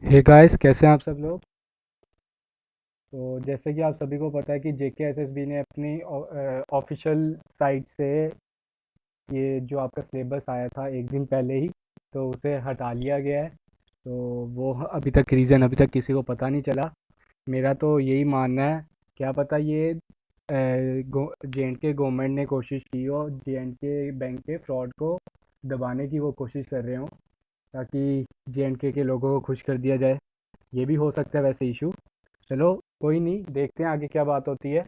Hey guys, कैसे हैं आप सब लोग। तो जैसे कि आप सभी को पता है कि जेकेएसएसबी ने अपनी ऑफिशियल साइट से ये जो आपका सिलेबस आया था एक दिन पहले ही, तो उसे हटा लिया गया है। तो वो अभी तक रीज़न अभी तक किसी को पता नहीं चला। मेरा तो यही मानना है, क्या पता ये जेएंडके गवर्नमेंट ने कोशिश की हो, जेएंडके बैंक के फ्रॉड को दबाने की वो कोशिश कर रहे हो, ताकि जेएंडके के लोगों को खुश कर दिया जाए। ये भी हो सकता है वैसे इशू। चलो, कोई नहीं, देखते हैं आगे क्या बात होती है।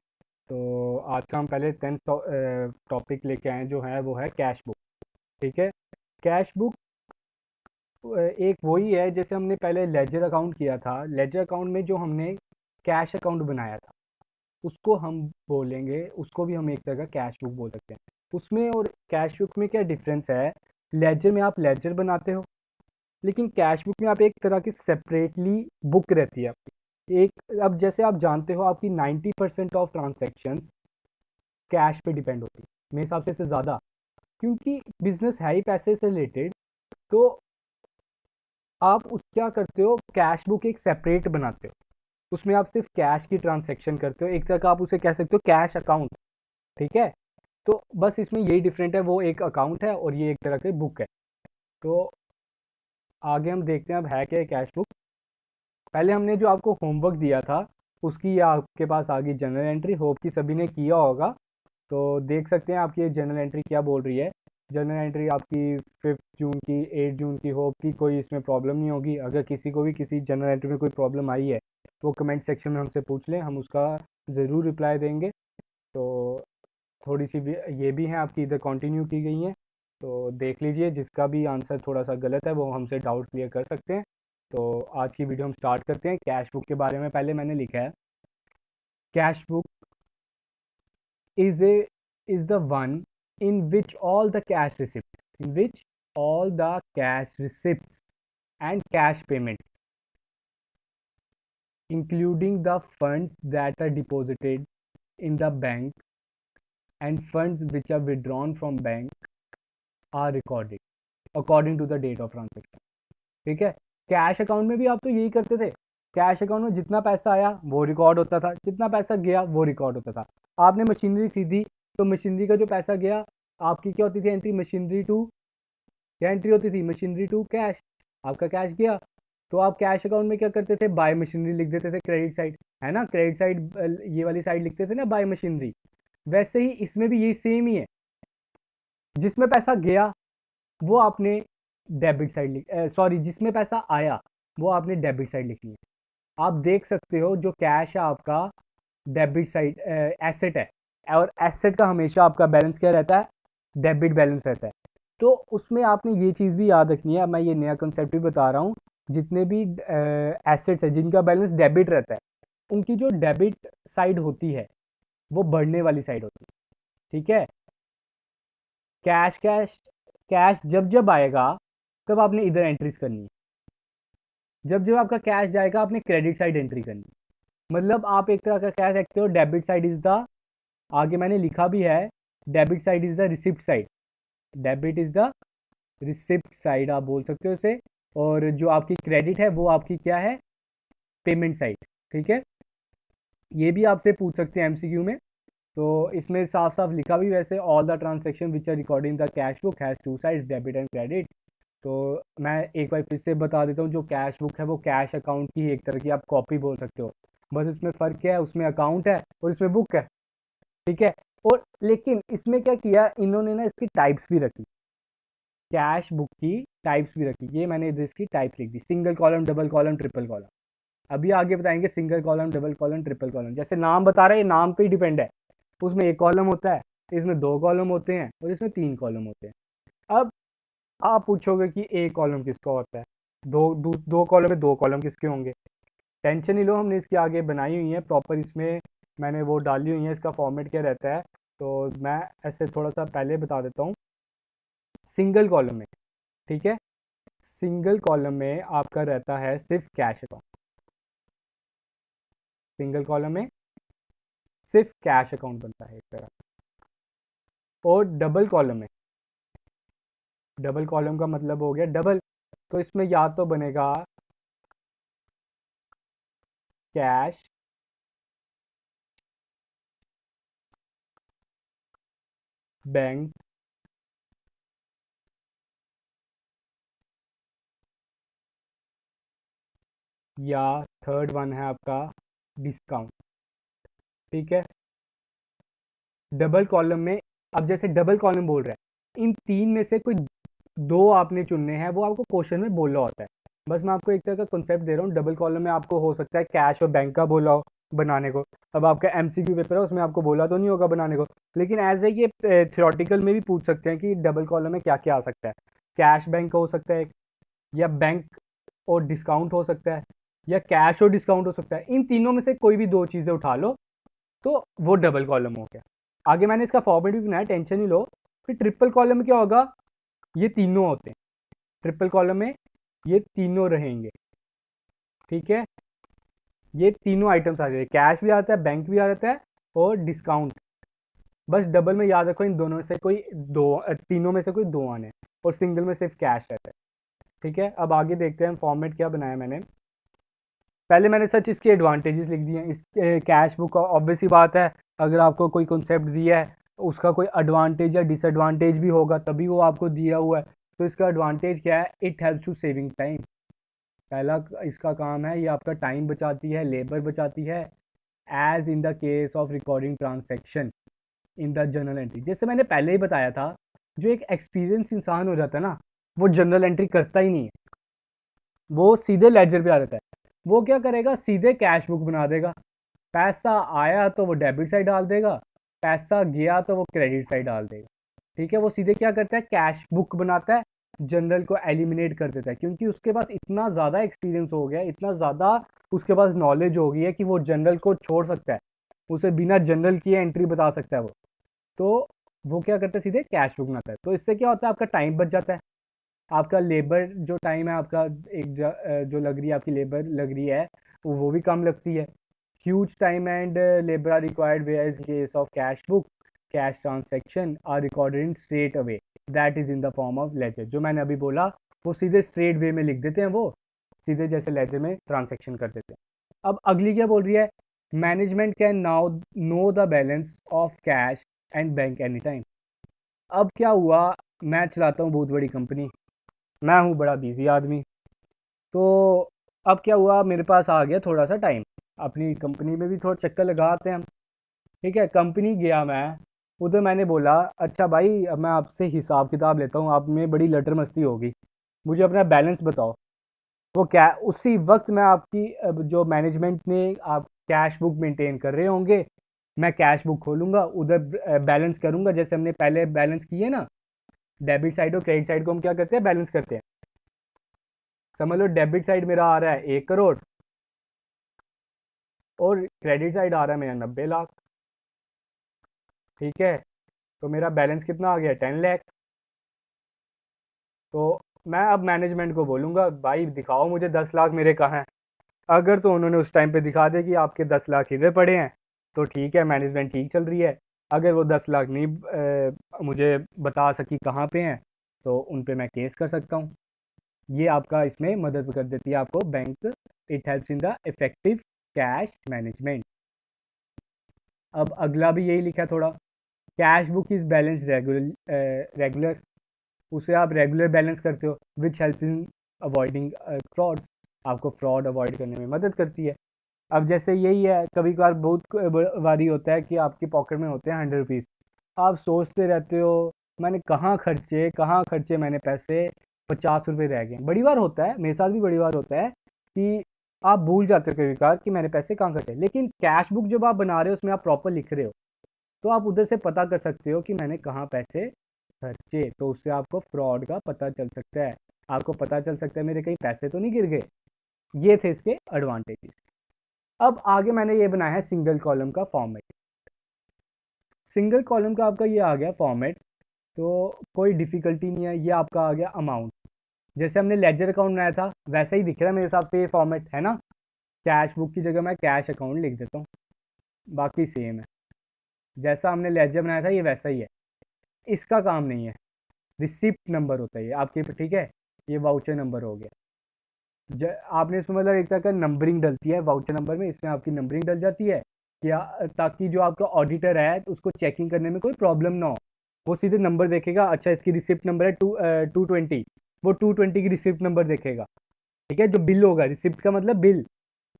तो आज का हम पहले 10th टॉपिक लेके आए जो है वो है कैश बुक। ठीक है। कैश बुक एक वही है जैसे हमने पहले लेजर अकाउंट किया था। लेजर अकाउंट में जो हमने कैश अकाउंट बनाया था उसको हम बोलेंगे, उसको भी हम एक तरह का कैश बुक बोल सकते हैं। उसमें और कैश बुक में क्या डिफरेंस है? लेजर में आप लेजर बनाते हो, लेकिन कैश बुक में आप एक तरह की सेपरेटली बुक रहती है आपकी एक। अब जैसे आप जानते हो आपकी 90% ऑफ ट्रांजैक्शंस कैश पे डिपेंड होती है, मेरे हिसाब से इससे ज़्यादा, क्योंकि बिजनेस है ही पैसे से रिलेटेड। तो आप उस क्या करते हो, कैश बुक एक सेपरेट बनाते हो, उसमें आप सिर्फ कैश की ट्रांजैक्शन करते हो, एक तरह का आप उसे कह सकते हो कैश अकाउंट। ठीक है। तो बस इसमें यही डिफरेंट है, वो एक अकाउंट है और ये एक तरह की बुक है। तो आगे हम देखते हैं अब है क्या कैश बुक। पहले हमने जो आपको होमवर्क दिया था उसकी ये आपके पास आ गई जनरल एंट्री, होप कि सभी ने किया होगा। तो देख सकते हैं आपकी ये जनरल एंट्री क्या बोल रही है। जनरल एंट्री आपकी 5 जून की, 8 जून की, होप कि कोई इसमें प्रॉब्लम नहीं होगी। अगर किसी को भी किसी जनरल एंट्री में कोई प्रॉब्लम आई है वो कमेंट सेक्शन में हमसे पूछ लें, हम उसका ज़रूर रिप्लाई देंगे। तो थोड़ी सी भी ये भी हैं आपकी इधर कंटिन्यू की गई हैं, तो देख लीजिए, जिसका भी आंसर थोड़ा सा गलत है वो हमसे डाउट क्लियर कर सकते हैं। तो आज की वीडियो हम स्टार्ट करते हैं। कैश बुक के बारे में पहले मैंने लिखा है, cash book is the one in which all the cash receipts in which all the cash receipts and cash payments, including the funds that are deposited in the bank and funds which are withdrawn from bank, are recorded according to the date of transaction। ठीक है। Cash account में भी आप तो यही करते थे। Cash account में जितना पैसा आया वो रिकॉर्ड होता था, जितना पैसा गया वो रिकॉर्ड होता था। आपने मशीनरी खरीदी तो मशीनरी का जो पैसा गया, आपकी क्या होती थी एंट्री, मशीनरी टू, क्या एंट्री होती थी, मशीनरी टू कैश। आपका कैश गया तो आप कैश अकाउंट में क्या करते थे, बाय मशीनरी लिख देते थे, क्रेडिट साइड, है ना, क्रेडिट साइड ये वाली साइड लिखते थे ना, बाय मशीनरी। वैसे ही इसमें भी यही सेम ही है, जिसमें पैसा गया वो आपने डेबिट साइड लिख, सॉरी, जिसमें पैसा आया वो आपने डेबिट साइड लिखनी है। आप देख सकते हो जो कैश है आपका डेबिट साइड एसेट है, और एसेट का हमेशा आपका बैलेंस क्या रहता है, डेबिट बैलेंस रहता है। तो उसमें आपने ये चीज़ भी याद रखनी है, अब मैं ये नया कंसेप्ट भी बता रहा हूँ। जितने भी एसेट्स है जिनका बैलेंस डेबिट रहता है, उनकी जो डेबिट साइड होती है वो बढ़ने वाली साइड होती है। ठीक है। कैश कैश कैश जब जब आएगा तब आपने इधर एंट्रीज करनी है, जब जब आपका कैश जाएगा आपने क्रेडिट साइड एंट्री करनी है। मतलब आप एक तरह का कह सकते हो डेबिट साइड इज द, आगे मैंने लिखा भी है, debit side is the receipt side, debit is the receipt side आप बोल सकते हो इसे। और जो आपकी क्रेडिट है वो आपकी क्या है, पेमेंट साइड। ठीक है। ये भी आपसे पूछ सकते हैं एमसीक्यू में। तो इसमें साफ साफ लिखा भी वैसे, all the transaction which are recording the cash book has two sides, debit and credit. तो मैं एक बार फिर से बता देता हूँ, जो कैश बुक है वो कैश अकाउंट की एक तरह की आप कॉपी बोल सकते हो। बस इसमें फ़र्क क्या है, उसमें अकाउंट है और इसमें बुक है। ठीक है। और लेकिन इसमें क्या किया इन्होंने ना, इसकी टाइप्स भी रखी, कैश बुक की टाइप्स भी रखी। ये मैंने इधर इसकी टाइप्स लिख दी, single column, double column, triple column. अभी आगे बताएंगे single column, double column, triple column. जैसे नाम बता रहा है, ये नाम पे ही डिपेंड है। उसमें एक कॉलम होता है, इसमें दो कॉलम होते हैं और इसमें तीन कॉलम होते हैं। अब आप पूछोगे कि एक कॉलम किसका होता है, दो कॉलम में दो कॉलम किसके होंगे। टेंशन नहीं लो, हमने इसकी आगे बनाई हुई है प्रॉपर, इसमें मैंने वो डाली हुई है, इसका फॉर्मेट क्या रहता है। तो मैं ऐसे थोड़ा सा पहले बता देता हूँ। सिंगल कॉलम में, ठीक है, सिंगल कॉलम में आपका रहता है सिर्फ कैश अकाउंट, सिंगल कॉलम में सिर्फ कैश अकाउंट बनता है एक तरह। और डबल कॉलम में, डबल कॉलम का मतलब हो गया डबल, तो इसमें या तो बनेगा कैश बैंक या थर्ड वन है आपका डिस्काउंट। ठीक है, डबल कॉलम में, अब जैसे डबल कॉलम बोल रहा है, इन तीन में से कोई दो आपने चुनने हैं, वो आपको क्वेश्चन में बोला होता है। बस मैं आपको एक तरह का कॉन्सेप्ट दे रहा हूँ। डबल कॉलम में आपको हो सकता है कैश और बैंक का बोला हो बनाने को। अब आपका एमसीक्यू पेपर है, उसमें आपको बोला तो नहीं होगा बनाने को, लेकिन एज ए ये थ्योरेटिकल में भी पूछ सकते हैं कि डबल कॉलम में क्या क्या आ सकता है। कैश बैंक हो सकता है, या बैंक और डिस्काउंट हो सकता है, या कैश और डिस्काउंट हो सकता है। इन तीनों में से कोई भी दो चीज़ें उठा लो तो वो डबल कॉलम हो गया। आगे मैंने इसका फॉर्मेट भी बनाया, टेंशन नहीं लो। फिर ट्रिपल कॉलम में क्या होगा, ये तीनों होते हैं। ट्रिपल कॉलम में ये तीनों रहेंगे। ठीक है, ये तीनों आइटम्स आ जाएंगे, कैश भी आता है, बैंक भी आ जाता है, और डिस्काउंट। बस डबल में याद रखो इन दोनों में से कोई दो, तीनों में से कोई दो आने हैं, और सिंगल में सिर्फ कैश रहता है। ठीक है, अब आगे देखते हैं फॉर्मेट क्या बनाया मैंने। पहले मैंने सच इसके एडवांटेजेस लिख दिए हैं। इस कैश बुक का ऑब्वियस ही बात है, अगर आपको कोई कॉन्सेप्ट दिया है उसका कोई एडवांटेज या डिसएडवांटेज भी होगा तभी वो आपको दिया हुआ है। तो इसका एडवांटेज क्या है, it helps to saving time. पहला इसका काम है, ये आपका टाइम बचाती है, लेबर बचाती है, as in the case of recording transaction in the journal entry. जैसे मैंने पहले ही बताया था, जो एक एक्सपीरियंस इंसान हो जाता है ना, वो जर्नल एंट्री करता ही नहीं है, वो सीधे लेजर पे आ जाता है। वो क्या करेगा, सीधे कैश बुक बना देगा। पैसा आया तो वो डेबिट साइड डाल देगा, पैसा गया तो वो क्रेडिट साइड डाल देगा। ठीक है, वो सीधे क्या करता है, कैश बुक बनाता है, जनरल को एलिमिनेट कर देता है, क्योंकि उसके पास इतना ज़्यादा एक्सपीरियंस हो गया, इतना ज़्यादा उसके पास नॉलेज हो गई है कि वो जनरल को छोड़ सकता है, उसे बिना जनरल किए एंट्री बता सकता है वो। तो वो क्या करता है, सीधे कैश बुक बनाता है। तो इससे क्या होता है, आपका टाइम बच जाता है, आपका लेबर जो टाइम है आपका, एक जो लग रही है आपकी लेबर लग रही है, वो भी कम लगती है। Huge time and labour are required where is case of cash book, cash transaction are recorded in straight away that is in the form of ledger. जो मैंने अभी बोला, वो सीधे स्ट्रेट वे में लिख देते हैं, वो सीधे जैसे लेजर में ट्रांजेक्शन कर देते हैं। अब अगली क्या बोल रही है, management can now know the balance of cash and bank any time. अब क्या हुआ, मैं चलाता हूँ बहुत बड़ी कंपनी, मैं हूँ बड़ा बिजी आदमी, तो अब क्या हुआ, मेरे पास आ गया थोड़ा सा टाइम, अपनी कंपनी में भी थोड़ा चक्कर लगाते हैं हम। ठीक है, कंपनी गया मैं, उधर मैंने बोला अच्छा भाई, अब मैं आपसे हिसाब किताब लेता हूँ, आप में बड़ी लटर मस्ती होगी, मुझे अपना बैलेंस बताओ। वो क्या, उसी वक्त मैं आपकी जो मैनेजमेंट ने आप कैश बुक मेंटेन कर रहे होंगे, मैं कैश बुक खोलूंगा, उधर बैलेंस करूंगा, जैसे हमने पहले बैलेंस किए ना, डेबिट साइड और क्रेडिट साइड को हम क्या करते हैं, बैलेंस करते हैं। समझ लो डेबिट साइड मेरा आ रहा है 1 करोड़, और क्रेडिट साइड आ रहा है मेरा 90 लाख। ठीक है, तो मेरा बैलेंस कितना आ गया, 10 लाख। तो मैं अब मैनेजमेंट को बोलूँगा भाई दिखाओ मुझे 10 लाख मेरे कहाँ हैं। अगर तो उन्होंने उस टाइम पे दिखा दे कि आपके 10 लाख इधर पड़े हैं, तो ठीक है, मैनेजमेंट ठीक चल रही है। अगर वो 10 लाख नहीं मुझे बता सकी कहाँ पे हैं, तो उन पे मैं केस कर सकता हूँ। ये आपका इसमें मदद कर देती है आपको bank, it helps in the effective cash management. अब अगला भी यही लिखा है थोड़ा, cash book is balance regular, उसे आप रेगुलर बैलेंस करते हो, which help in avoiding fraud, आपको फ्रॉड अवॉइड करने में मदद करती है। अब जैसे यही है, कभी कभार बहुत बारी होता है कि आपकी पॉकेट में होते हैं 100 रुपीज़, आप सोचते रहते हो मैंने कहाँ खर्चे मैंने पैसे, 50 रुपये रह गए। बड़ी बार होता है, मेरे साथ भी बड़ी बार होता है कि आप भूल जाते हो कभी कभार कि मैंने पैसे कहाँ खर्चे। लेकिन कैश बुक जब आप बना रहे हो, उसमें आप प्रॉपर लिख रहे हो, तो आप उधर से पता कर सकते हो कि मैंने कहाँ पैसे खर्चे, तो उससे आपको फ्रॉड का पता चल सकता है, आपको पता चल सकता है मेरे कहीं पैसे तो नहीं गिर गए। ये थे इसके एडवांटेजेस। अब आगे मैंने ये बनाया है सिंगल कॉलम का फॉर्मेट। सिंगल कॉलम का आपका ये आ गया फॉर्मेट, तो कोई डिफ़िकल्टी नहीं है, ये आपका आ गया अमाउंट। जैसे हमने लेजर अकाउंट बनाया था वैसा ही दिख रहा है मेरे हिसाब से ये फॉर्मेट, है ना। कैश बुक की जगह मैं कैश अकाउंट लिख देता हूँ, बाकी सेम है, जैसा हमने लेजर बनाया था ये वैसा ही है। इसका काम नहीं है, रिसिप्ट नंबर होता है ये आपके, ठीक है, ये वाउचर नंबर हो गया। आपने इसमें मतलब एक तरह का नंबरिंग डलती है वाउचर नंबर में, इसमें आपकी नंबरिंग डल जाती है क्या, ताकि जो आपका ऑडिटर है उसको चेकिंग करने में कोई प्रॉब्लम ना हो। वो सीधे नंबर देखेगा, अच्छा इसकी रिसिप्ट नंबर है 220, वो 220 की रिसिप्ट नंबर देखेगा। ठीक है, जो बिल होगा, रिसिप्ट का मतलब बिल,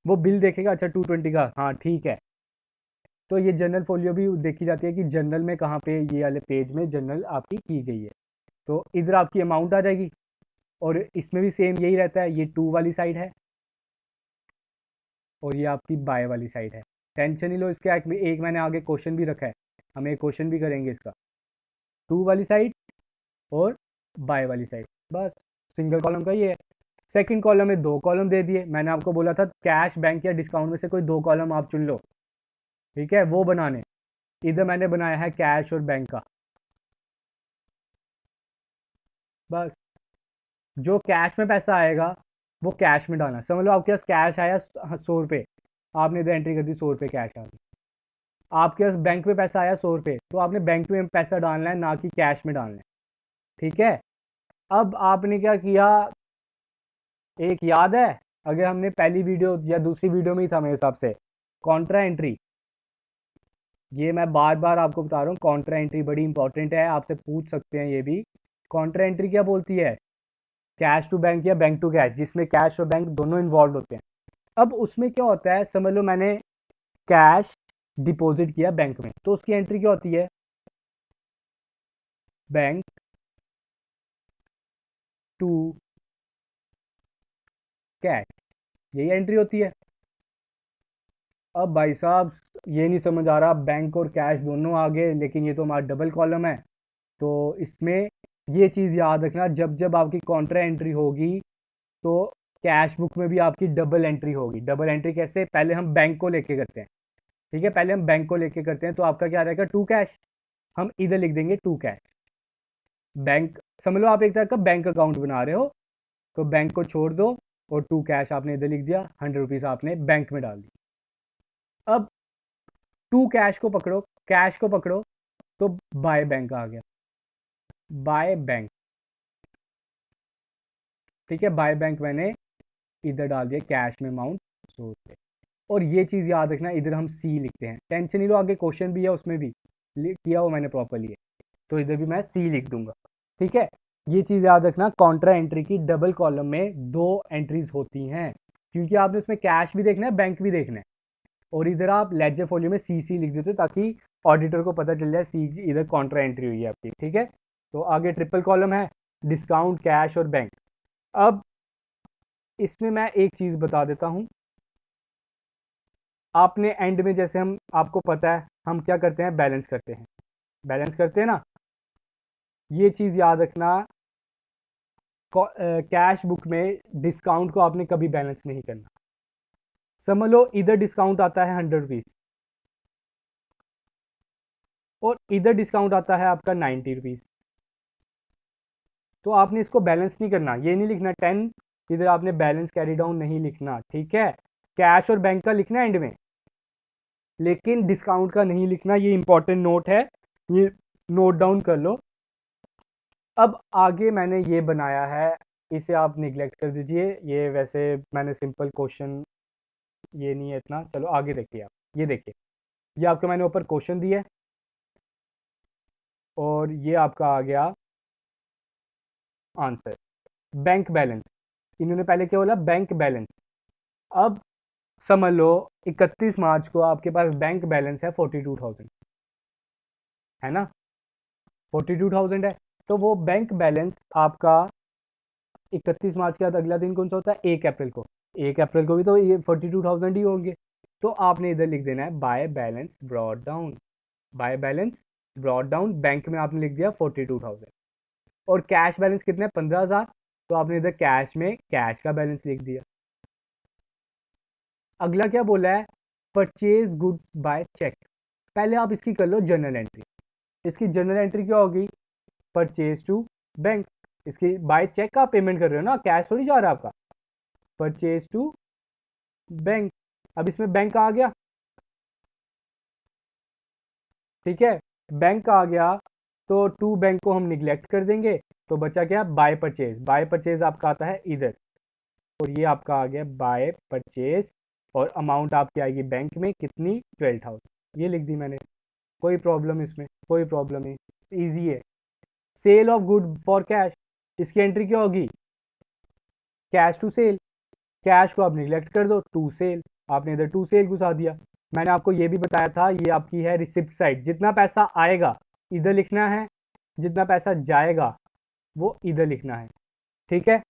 वो बिल देखेगा, अच्छा 220 का, हाँ ठीक है। तो ये जनरल फोलियो भी देखी जाती है कि जनरल में कहाँ पे, ये वाले पेज में जनरल आपकी की गई है। तो इधर आपकी अमाउंट आ जाएगी, और इसमें भी सेम यही रहता है, ये टू वाली साइड है और ये आपकी बाय वाली साइड है। टेंशन नहीं लो, इसके एक मैंने आगे क्वेश्चन भी रखा है, हम एक क्वेश्चन भी करेंगे इसका, टू वाली साइड और बाय वाली साइड, बस सिंगल कॉलम का ये है। सेकंड कॉलम में दो कॉलम दे दिए, मैंने आपको बोला था कैश, बैंक या डिस्काउंट में से कोई दो कॉलम आप चुन लो, ठीक है, वो बनाने। इधर मैंने बनाया है कैश और बैंक का, बस जो कैश में पैसा आएगा वो कैश में डालना। समझ लो आपके पास कैश आया 100 रुपये, आपने इधर एंट्री कर दी 100 रुपये कैश आ गई। आपके पास बैंक में पैसा आया 100 रुपये, तो आपने बैंक में पैसा डालना है, ना कि कैश में डालना है। ठीक है, अब आपने क्या किया, एक याद है, अगर हमने पहली वीडियो या दूसरी वीडियो में ही था मेरे हिसाब से, कॉन्ट्रा एंट्री, ये मैं बार बार आपको बता रहा हूँ, कॉन्ट्रा एंट्री बड़ी इंपॉर्टेंट है, आपसे पूछ सकते हैं ये भी। कॉन्ट्रा एंट्री क्या बोलती है, कैश टू बैंक या बैंक टू कैश, जिसमें कैश और बैंक दोनों इन्वॉल्व होते हैं। अब उसमें क्या होता है, समझ लो मैंने कैश डिपॉजिट किया बैंक में, तो उसकी एंट्री क्या होती है, बैंक टू कैश, यही एंट्री होती है। अब भाई साहब ये नहीं समझ आ रहा, बैंक और कैश दोनों आ गए, लेकिन ये तो हमारा डबल कॉलम है, तो इसमें ये चीज़ याद रखना, जब जब आपकी कॉन्ट्रा एंट्री होगी तो कैश बुक में भी आपकी डबल एंट्री होगी। डबल एंट्री कैसे, पहले हम बैंक को लेके करते हैं, ठीक है, पहले हम बैंक को लेके करते हैं, तो आपका क्या रहेगा, टू कैश, हम इधर लिख देंगे टू कैश। बैंक, समझ लो आप एक तरह का बैंक अकाउंट बना रहे हो, तो बैंक को छोड़ दो और टू कैश आपने इधर लिख दिया, 100 रुपीज़ आपने बैंक में डाल दी। अब टू कैश को पकड़ो, कैश को पकड़ो, तो बाय बैंक आ गया, बाय बैंक, ठीक है, बाय बैंक मैंने इधर डाल दिया कैश में अमाउंट 100 रुपये। और ये चीज़ याद रखना, इधर हम सी लिखते हैं, टेंशन नहीं लो, आगे क्वेश्चन भी है उसमें भी किया हुआ मैंने प्रॉपरली है, तो इधर भी मैं सी लिख दूंगा। ठीक है, ये चीज़ याद रखना, कॉन्ट्रा एंट्री की डबल कॉलम में दो एंट्रीज होती हैं, क्योंकि आपने उसमें कैश भी देखना है, बैंक भी देखना है, और इधर आप लेजर फोलियो में सी सी लिख देते हो, ताकि ऑडिटर को पता चल जाए सी इधर कॉन्ट्रा एंट्री हुई है आपकी। ठीक है, तो आगे ट्रिपल कॉलम है, डिस्काउंट, कैश और बैंक। अब इसमें मैं एक चीज़ बता देता हूँ, आपने एंड में, जैसे हम, आपको पता है हम क्या करते हैं, बैलेंस करते हैं, बैलेंस करते हैं ना, ये चीज़ याद रखना, कैश बुक में डिस्काउंट को आपने कभी बैलेंस नहीं करना। समझ लो इधर डिस्काउंट आता है 100 रुपीज़, और इधर डिस्काउंट आता है आपका 90 रुपीज़, तो आपने इसको बैलेंस नहीं करना, ये नहीं लिखना 10, इधर आपने बैलेंस कैरी डाउन नहीं लिखना। ठीक है, कैश और बैंक का लिखना एंड में, लेकिन डिस्काउंट का नहीं लिखना, ये इंपॉर्टेंट नोट है, ये नोट डाउन कर लो। अब आगे मैंने ये बनाया है, इसे आप निगलेक्ट कर दीजिए, ये वैसे मैंने सिंपल क्वेश्चन, ये नहीं है इतना, चलो आगे देखिए आप, ये देखिए, ये आपको मैंने ऊपर क्वेश्चन दिया है, और ये आपका आ गया आंसर, बैंक बैलेंस। इन्होंने पहले क्या बोला, बैंक बैलेंस। अब समझ लो 31 मार्च को आपके पास बैंक बैलेंस है 42,000, है ना, 42,000 है, तो वो बैंक बैलेंस आपका 31 मार्च के बाद अगला दिन कौन सा होता है, 1 अप्रैल को, 1 अप्रैल को भी तो ये 42,000 ही होंगे, तो आपने इधर लिख देना है by balance brought down, by balance brought down, bank में आपने लिख दिया 42,000, और कैश बैलेंस कितना है, 15,000, तो आपने इधर कैश में कैश का बैलेंस लिख दिया। अगला क्या बोला है, परचेज गुड्स बाय चेक, पहले आप इसकी कर लो जर्नल एंट्री, इसकी जर्नल एंट्री क्या होगी, परचेज टू बैंक, इसकी बाय चेक का पेमेंट कर रहे हो ना, कैश थोड़ी जा रहा है आपका, परचेज टू बैंक। अब इसमें बैंक आ गया, ठीक है, बैंक आ गया, तो टू बैंक को हम निगलेक्ट कर देंगे, तो बचा क्या, बाय परचेज, बाय परचेज आपका आता है इधर, और ये आपका आ गया बाय परचेज, और अमाउंट आपकी आएगी बैंक में कितनी, 12,000। ये लिख दी मैंने, कोई प्रॉब्लम इसमें, कोई प्रॉब्लम नहीं, ईजी है। Sale of good for cash, इसकी एंट्री क्या होगी, कैश टू सेल। कैश को आप निगलेक्ट कर दो, टू सेल, आपने इधर टू सेल घुसा दिया। मैंने आपको ये भी बताया था, ये आपकी है रिसिप्ट साइड, जितना पैसा आएगा इधर लिखना है, जितना पैसा जाएगा वो इधर लिखना है, ठीक है।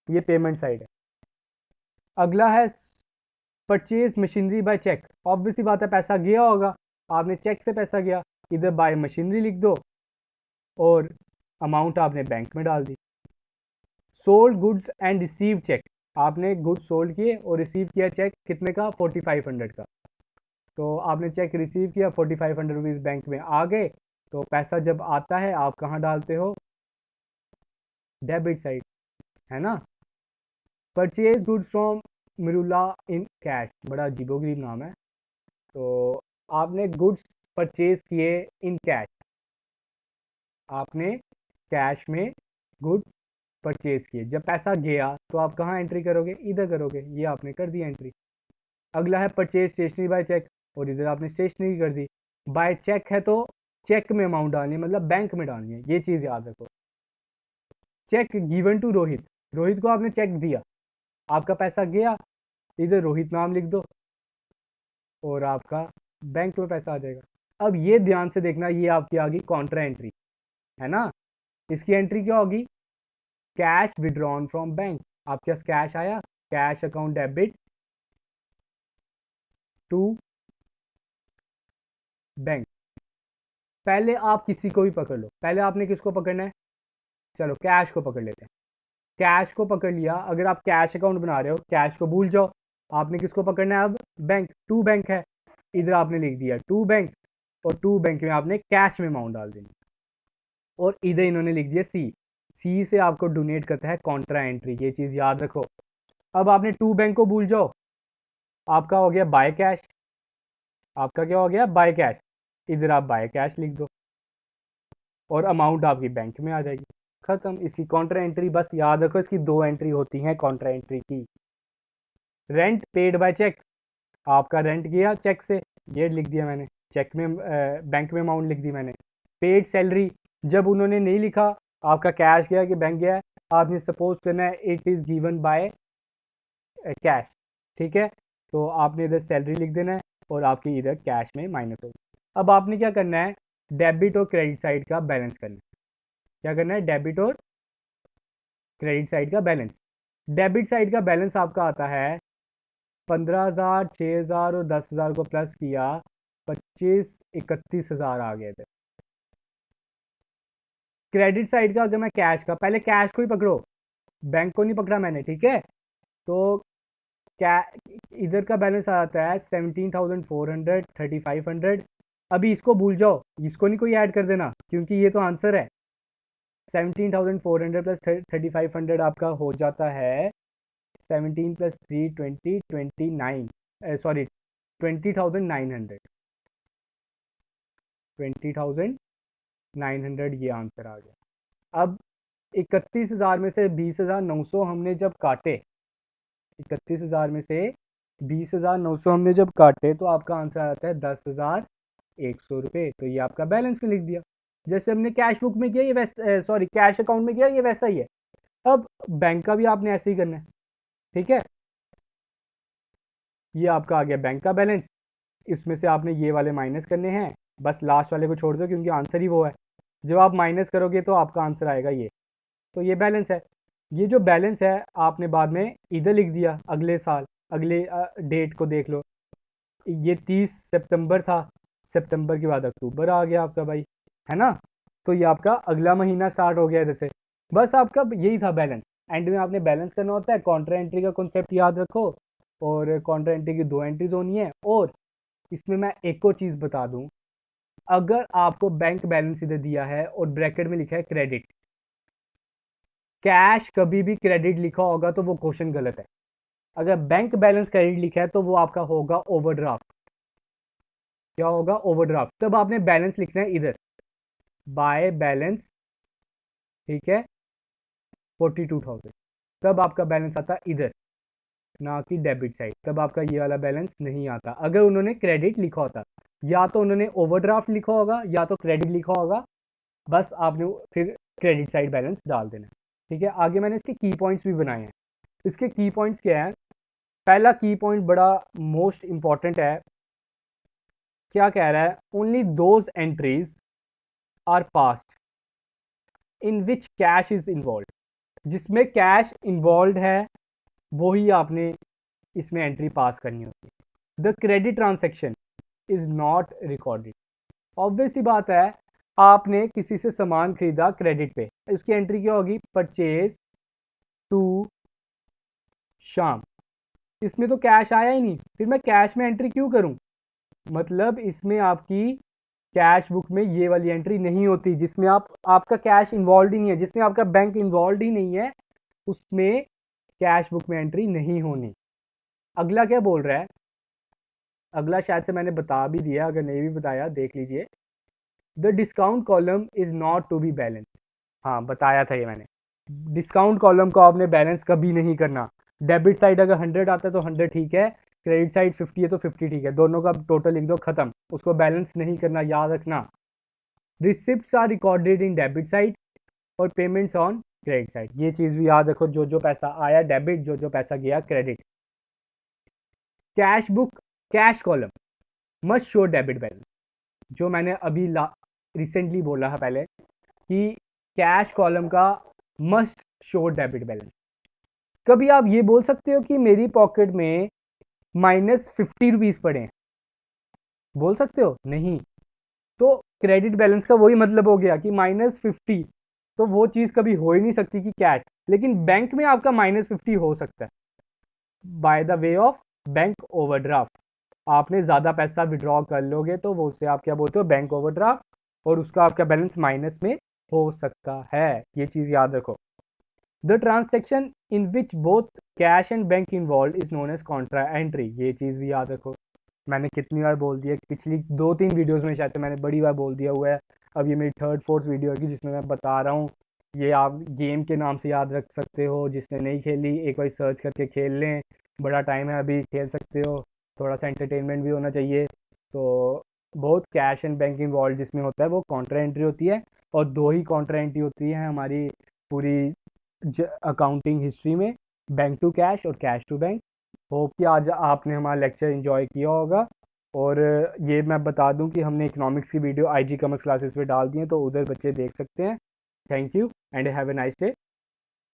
ये पेमेंट साइड है। अगला है purchase machinery by cheque. Obviously बात है, पैसा गया होगा, आपने चेक से पैसा गया, इधर बाय मशीनरी लिख दो और अमाउंट आपने बैंक में डाल दी। Sold goods and receive cheque, आपने गुड्स सोल्ड किए और रिसीव किया चेक कितने का, 4500 का। तो आपने चेक रिसीव किया, 4500 रुपीज़ बैंक में आ गए। तो पैसा जब आता है आप कहाँ डालते हो, डेबिट साइड, है ना। Purchase goods from Mirula in cash, बड़ा अजीबोगरीब नाम है। तो आपने गुड्स परचेज किए इन कैश, आपने कैश में गुड्स परचेज किए, जब पैसा गया तो आप कहाँ एंट्री करोगे, इधर करोगे, ये आपने कर दी एंट्री। अगला है परचेज स्टेशनरी बाय चेक, और इधर आपने स्टेशनरी कर दी। बाय चेक है तो चेक में अमाउंट डालनी है, मतलब बैंक में डालनी है, ये चीज़ याद रखो। Cheque given to Rohit, Rohit को आपने चेक दिया, आपका पैसा गया, इधर रोहित नाम लिख दो और आपका बैंक में पैसा आ जाएगा। अब ये ध्यान से देखना, ये आपकी आ गई कॉन्ट्रा एंट्री, है ना। इसकी एंट्री क्या होगी, कैश विड्रॉन फ्रॉम बैंक, आपके पास कैश आया, cash account debit to bank. पहले आप किसी को भी पकड़ लो, पहले आपने किसको पकड़ना है, चलो कैश को पकड़ लेते हैं। कैश को पकड़ लिया, अगर आप कैश अकाउंट बना रहे हो, कैश को भूल जाओ, आपने किसको पकड़ना है अब, बैंक, टू बैंक है, इधर आपने लिख दिया टू बैंक, और टू बैंक में आपने कैश में अमाउंट डाल देनी, और इधर इन्होंने लिख दिया सी, सी से आपको डोनेट करता है कॉन्ट्रा एंट्री, ये चीज़ याद रखो। अब आपने टू बैंक को भूल जाओ, आपका हो गया बाय कैश, आपका क्या हो गया, बाय कैश, इधर आप बाय कैश लिख दो और अमाउंट आपकी बैंक में आ जाएगी, खत्म। इसकी कॉन्ट्रा एंट्री बस याद रखो, इसकी दो एंट्री होती हैं कॉन्ट्रा एंट्री की। रेंट पेड बाय चेक, आपका रेंट गया चेक से, ये लिख दिया मैंने, चेक में बैंक में अमाउंट लिख दी मैंने। पेड सैलरी, जब उन्होंने नहीं लिखा आपका कैश गया कि बैंक गया है, आपने सपोज करना है it is given by cash, ठीक है। तो आपने इधर सैलरी लिख देना है और आपकी इधर कैश में माइनस होगा। अब आपने क्या करना है, डेबिट और क्रेडिट साइड का बैलेंस करना है। क्या करना है, डेबिट और क्रेडिट साइड का बैलेंस। डेबिट साइड का बैलेंस आपका आता है 15,000, 6,000 और 10,000 को प्लस किया, 25-31,000 आ गए थे। क्रेडिट साइड का अगर मैं कैश का, पहले कैश को ही पकड़ो, बैंक को नहीं पकड़ा मैंने, ठीक है। तो क्या, इधर का बैलेंस आ जाता है 17,400, 3,500। अभी इसको भूल जाओ, इसको नहीं कोई ऐड कर देना, क्योंकि ये तो आंसर है। 17,400 प्लस 3,500 आपका हो जाता है 17 प्लस 3 20, 29, सॉरी 20,900, 20,900 ये आंसर आ गया। अब 31,000 में से 20,900 हमने जब काटे, 31,000 में से 20,900 हमने जब काटे, तो आपका आंसर आता है 10,100 रुपये। तो ये आपका बैलेंस में लिख दिया, जैसे हमने कैश बुक में किया, ये वैसे, सॉरी कैश अकाउंट में किया, ये वैसा ही है। अब बैंक का भी आपने ऐसे ही करना है, ठीक है। ये आपका आ गया बैंक का बैलेंस, इसमें से आपने ये वाले माइनस करने हैं, बस लास्ट वाले को छोड़ दो क्योंकि आंसर ही वो है। जब आप माइनस करोगे तो आपका आंसर आएगा ये, तो ये बैलेंस है। ये जो बैलेंस है आपने बाद में इधर लिख दिया, अगले साल, अगले डेट को देख लो, ये 30 सितंबर था, सितंबर के बाद अक्टूबर आ गया आपका भाई, है ना। तो ये आपका अगला महीना स्टार्ट हो गया इधर से, बस आपका यही था बैलेंस। एंड में आपने बैलेंस करना होता है, कॉन्ट्रा एंट्री का कॉन्सेप्ट याद रखो, और कॉन्ट्रा एंट्री की दो एंट्रीज होनी है। और इसमें मैं एक और चीज़ बता दूं, अगर आपको बैंक बैलेंस इधर दिया है और ब्रैकेट में लिखा है क्रेडिट, कैश कभी भी क्रेडिट लिखा होगा तो वो क्वेश्चन गलत है। अगर बैंक बैलेंस क्रेडिट लिखा है तो वो आपका होगा ओवरड्राफ्ट। क्या होगा, ओवरड्राफ्ट। तब आपने बैलेंस लिखना है इधर, बाय बैलेंस, ठीक है, 42,000, तब आपका बैलेंस आता है इधर। ना कि डेबिट साइड, तब आपका ये वाला बैलेंस नहीं आता। अगर उन्होंने क्रेडिट लिखा होता, या तो उन्होंने ओवरड्राफ्ट लिखा होगा या तो क्रेडिट लिखा होगा, बस आपने फिर क्रेडिट साइड बैलेंस डाल देना है। ठीक है, आगे मैंने इसके की पॉइंट्स भी बनाए हैं। इसके की पॉइंट्स क्या है? पहला की पॉइंट बड़ा मोस्ट इंपॉर्टेंट है। क्या कह रहा है? Only those entries are passed in which cash is involve. जिसमें कैश इन्वॉल्व है वही आपने इसमें एंट्री पास करनी होती है। The credit transaction is not recorded. Obvious सी बात है, आपने किसी से सामान खरीदा क्रेडिट पे, इसकी एंट्री क्या होगी? परचेज टू शाम। इसमें तो कैश आया ही नहीं, फिर मैं कैश में एंट्री क्यों करूं? मतलब इसमें आपकी कैश बुक में ये वाली एंट्री नहीं होती, जिसमें आपका कैश इन्वॉल्व ही नहीं है, जिसमें आपका बैंक इन्वॉल्व ही नहीं है, उसमें कैश बुक में एंट्री नहीं होनी। अगला क्या बोल रहा है? अगला शायद से मैंने बता भी दिया, अगर नहीं भी बताया देख लीजिए। The discount column is not to be balance. हाँ, बताया था ये मैंने। डिस्काउंट कॉलम को आपने बैलेंस कभी नहीं करना। डेबिट साइड अगर 100 आता है तो 100 ठीक है, क्रेडिट साइड 50 है तो 50 ठीक है, दोनों का टोटल लिख दो, खत्म। उसको बैलेंस नहीं करना, याद रखना। Receipts are recorded in debit side और पेमेंट्स ऑन क्रेडिट साइड। ये चीज़ भी याद रखो, जो जो पैसा आया डेबिट, जो जो पैसा गया credit. Cash book cash column must show debit balance. जो मैंने अभी रिसेंटली बोला है पहले कि कैश कॉलम का मस्ट शो डेबिट बैलेंस। कभी आप ये बोल सकते हो कि मेरी पॉकेट में -50 रुपीज़ पड़े हैं? बोल सकते हो? नहीं। तो क्रेडिट बैलेंस का वही मतलब हो गया कि -50, तो वो चीज़ कभी हो ही नहीं सकती कि कैश। लेकिन बैंक में आपका -50 हो सकता है by the way of bank overdraft. आपने ज़्यादा पैसा विड्रॉ कर लोगे तो वो उससे आप क्या बोलते हो? बैंक ओवरड्राफ्ट, और उसका आपका बैलेंस माइनस में हो सकता है। ये चीज़ याद रखो। The transaction in which both cash and bank involve is known as contra entry. ये चीज़ भी याद रखो। मैंने कितनी बार बोल दिया, पिछली 2-3 वीडियोस में शायद से मैंने बड़ी बार बोल दिया हुआ है। अब ये मेरी 3rd-4th वीडियो है जिसमें मैं बता रहा हूँ। ये आप गेम के नाम से याद रख सकते हो। जिसने नहीं खेली एक बार सर्च करके खेल लें, बड़ा टाइम है अभी, खेल सकते हो। थोड़ा सा एंटरटेनमेंट भी होना चाहिए। तो बहुत कैश एंड बैंक इन्वॉल्व जिसमें होता है वो कॉन्ट्रा एंट्री होती है, और 2 ही कॉन्ट्रा एंट्री होती है हमारी पूरी अकाउंटिंग हिस्ट्री में, बैंक टू कैश और कैश टू बैंक। होप कि आज आपने हमारा लेक्चर एंजॉय किया होगा। और ये मैं बता दूं कि हमने इकोनॉमिक्स की वीडियो IG कॉमर्स क्लासेस पे डाल दी हैं, तो उधर बच्चे देख सकते हैं। Thank you and have a nice day.